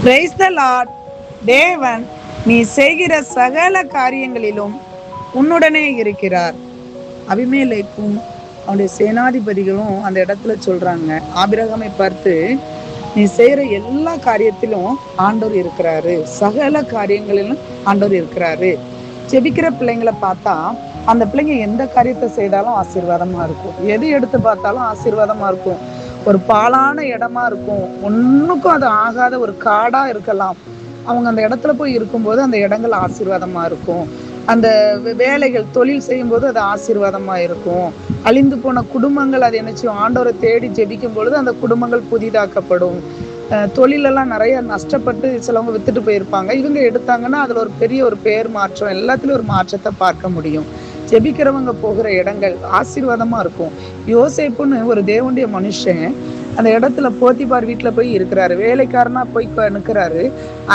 Praise the Lord. தேவன் நீ செய்கிற சகல காரியங்களிலும் உன்னுடனே இருக்கிறார். அபிமெலேக்கும் அவனுடைய சேனாதிபதிகளும் அந்த இடத்துல சொல்றாங்க, ஆபிரகாமை பார்த்து, நீ செய்யற எல்லா காரியத்திலும் ஆண்டவர் இருக்கிறாரு, சகல காரியங்களிலும் ஆண்டவர் இருக்கிறாரு. ஜெபிக்கிற பிள்ளைங்களை பார்த்தா அந்த பிள்ளைங்க எந்த காரியத்தை செய்தாலும் ஆசீர்வாதமா இருக்கும், எது எடுத்து பார்த்தாலும் ஆசீர்வாதமா இருக்கும். ஒரு பாழான இடமா இருக்கும், ஒன்னுக்கும் அது ஆகாத ஒரு காடா இருக்கலாம், அவங்க அந்த இடத்துல போய் இருக்கும்போது அந்த இடங்கள் ஆசீர்வாதமா இருக்கும். அந்த வேலைகள் தொழில் செய்யும் போது அது ஆசீர்வாதமா இருக்கும். அழிந்து போன குடும்பங்கள் அது என்ன செய்யும், ஆண்டவரை தேடி ஜெபிக்கும் பொழுது அந்த குடும்பங்கள் புதிதாக்கப்படும். தொழிலெல்லாம் நிறைய நஷ்டப்பட்டு சிலவங்க வித்துட்டு போயிருப்பாங்க, இவங்க எடுத்தாங்கன்னா அதுல ஒரு பெரிய ஒரு பேர் மாற்றம், எல்லாத்துலயும் ஒரு மாற்றத்தை பார்க்க முடியும். ஜெபிக்கிறவங்க போகிற இடங்கள் ஆசீர்வாதமா இருக்கும். யோசேப்புன்னு ஒரு தேவனுடைய மனுஷன் அந்த இடத்துல போத்திபார் வீட்டுல போய் இருக்கிறாரு, வேலைக்காரனா போய் நிற்கிறாரு.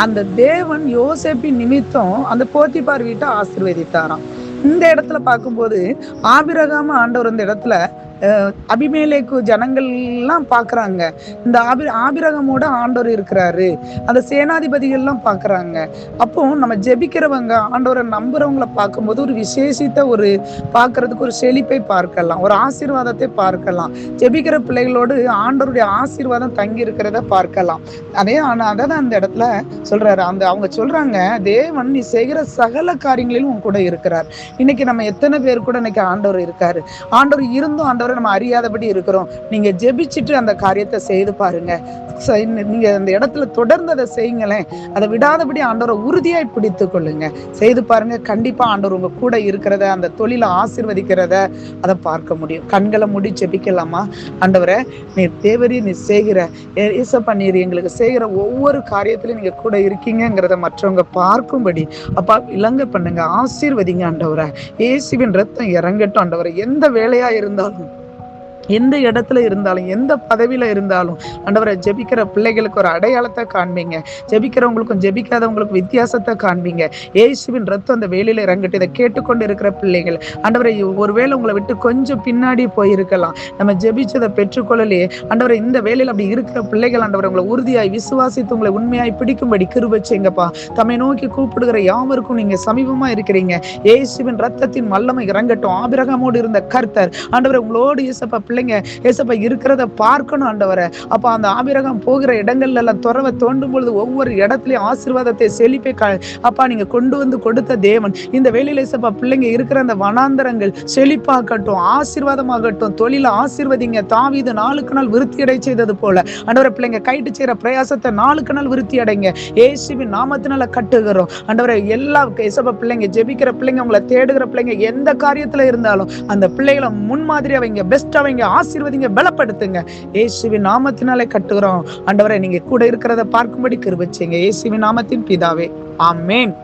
அந்த தேவன் யோசேப்பின் நிமித்தம் அந்த போத்திபார் வீட்டை ஆசீர்வதித்தாராம். இந்த இடத்துல பார்க்கும்போது ஆபிரகாம் ஆண்டவர் இந்த இடத்துல அபிமெலேக்கு ஜனங்கள் எல்லாம் பாக்குறாங்க, இந்த ஆபிரகாமோட ஆண்டவர் இருக்கிறாரு, அந்த சேனாதிபதிகள் எல்லாம் பாக்குறாங்க. அப்போ நம்ம ஜெபிக்கிறவங்க ஆண்டவரை நம்புறவங்களை பார்க்கும்போது ஒரு விசேஷித்த ஒரு பார்க்கறதுக்கு ஒரு செழிப்பை பார்க்கலாம், ஒரு ஆசீர்வாதத்தை பார்க்கலாம். ஜெபிக்கிற பிள்ளைகளோடு ஆண்டவருடைய ஆசீர்வாதம் தங்கி இருக்கிறத பார்க்கலாம். அதான் அந்த இடத்துல சொல்றாரு, அவங்க சொல்றாங்க, தேவன் நீ செய்கிற சகல காரியங்களிலும் உன் கூட இருக்கிறார். இன்னைக்கு நம்ம எத்தனை பேர் கூட இன்னைக்கு ஆண்டவர் இருக்காரு, ஆண்டவர் இருந்தும் ஆண்டவரை நம்ம அறியாதபடி இருக்கிறோம். நீங்க ஜெபிச்சுட்டு அந்த காரியத்தை செய்து பாருங்க. நீங்க அந்த இடத்துல தொடர்ந்து அதை செய்யுங்களேன், அதை விடாதபடி ஆண்டவரை உறுதியாய் பிடித்துக் கொள்ளுங்க. செய்து பாருங்க, கண்டிப்பா ஆண்டவர் உங்க கூட இருக்கிறத, அந்த தொழிலை ஆசீர்வதிக்கிறத அதை பார்க்க முடியும். கண்களை மூடி ஜெபிக்கலாமா? ஆண்டவரை நீ தேவரி, நீ செய்கிற ஏசப்பா, நீர் எங்களுக்கு செய்கிற ஒவ்வொரு காரியத்திலும் நீங்க கூட இருக்கீங்கிறத மற்றவங்க பார்க்கும்படி அப்பா இலங்க பண்ணுங்க, ஆசீர்வதிங்க ஆண்டவரை. இயேசுவின் ரத்தம் இறங்கட்டும் ஆண்டவரை. எந்த வேலையா இருந்தாலும், எந்த இடத்துல இருந்தாலும், எந்த பதவியில இருந்தாலும் ஆண்டவரை ஜெபிக்கிற பிள்ளைகளுக்கு ஒரு அடையாளத்தை காண்பீங்க, ஜெபிக்கிறவங்களுக்கும் ஜெபிக்காதவங்களுக்கும் வித்தியாசத்தை காண்பீங்க. இயேசுவின் ரத்தம் அந்த வேலையில இறங்கட்டு. இதை கேட்டுக்கொண்டு இருக்கிற பிள்ளைகள் ஆண்டவரை, ஒருவேளை உங்களை விட்டு கொஞ்சம் பின்னாடி போயிருக்கலாம், நம்ம ஜெபிச்சதை பெற்றுக்கொள்ளலையே ஆண்டவரை, இந்த வேலையில் அப்படி இருக்கிற பிள்ளைகள் ஆண்டவரை உங்களை உறுதியாய் விசுவாசித்து உங்களை உண்மையாய் பிடிக்கும்படி கிருபை செய்யுங்கப்பா. தம்மை நோக்கி கூப்பிடுகிற யாவருக்கும் நீங்க சமீபமா இருக்கிறீங்க. இயேசுவின் ரத்தத்தின் வல்லமை இறங்கட்டும். ஆபிரகாமோடு இருந்த கர்த்தர் ஆண்டவரை உங்களோடு இயேசப்பா பிள்ளைங்க ஏசப்பா இருக்கிறத பார்க்கணும் ஆண்டவரை. அப்ப அந்த ஆபிரகாம் போகிற இடங்கள்ல எல்லாம் துறவை தோண்டும் பொழுது ஒவ்வொரு இடத்துலயும் ஆசீர்வாதத்தை செழிப்பை அப்பா நீங்க கொண்டு வந்து கொடுத்த தேவன். இந்த வேலையில ஏசப்பா பிள்ளைங்க இருக்கிற அந்த வனாந்தரங்கள் செழிப்பாகட்டும், ஆசீர்வாதமாகட்டும். தொழில ஆசீர்வதிங்க. தாவீது நாளுக்கு நாள் விருத்தி அடை செய்தது போல ஆண்டவரை பிள்ளைங்க கைட்டு செய்யற பிரயாசத்தை நாளுக்கு நாள் விருத்தி அடைங்க. இயேசுவின் நாமத்தினால கட்டுகிறோம் ஆண்டவரை. எல்லா ஏசப்பா பிள்ளைங்க ஜெபிக்கிற பிள்ளைங்க, உங்களை தேடுகிற பிள்ளைங்க எந்த காரியத்துல இருந்தாலும் அந்த பிள்ளைகளை முன்மாதிரி அவங்க, பெஸ்ட் அவங்க ஆசீர்வதிங்க, பலப்படுத்துங்க. இயேசுவின் நாமத்தினாலே கட்டுகிறோம் ஆண்டவரை. நீங்க கூட இருக்கிறத பார்க்கும்படி கிருபை செய்யுங்க. இயேசுவின் நாமத்தின் பிதாவே, ஆமென்.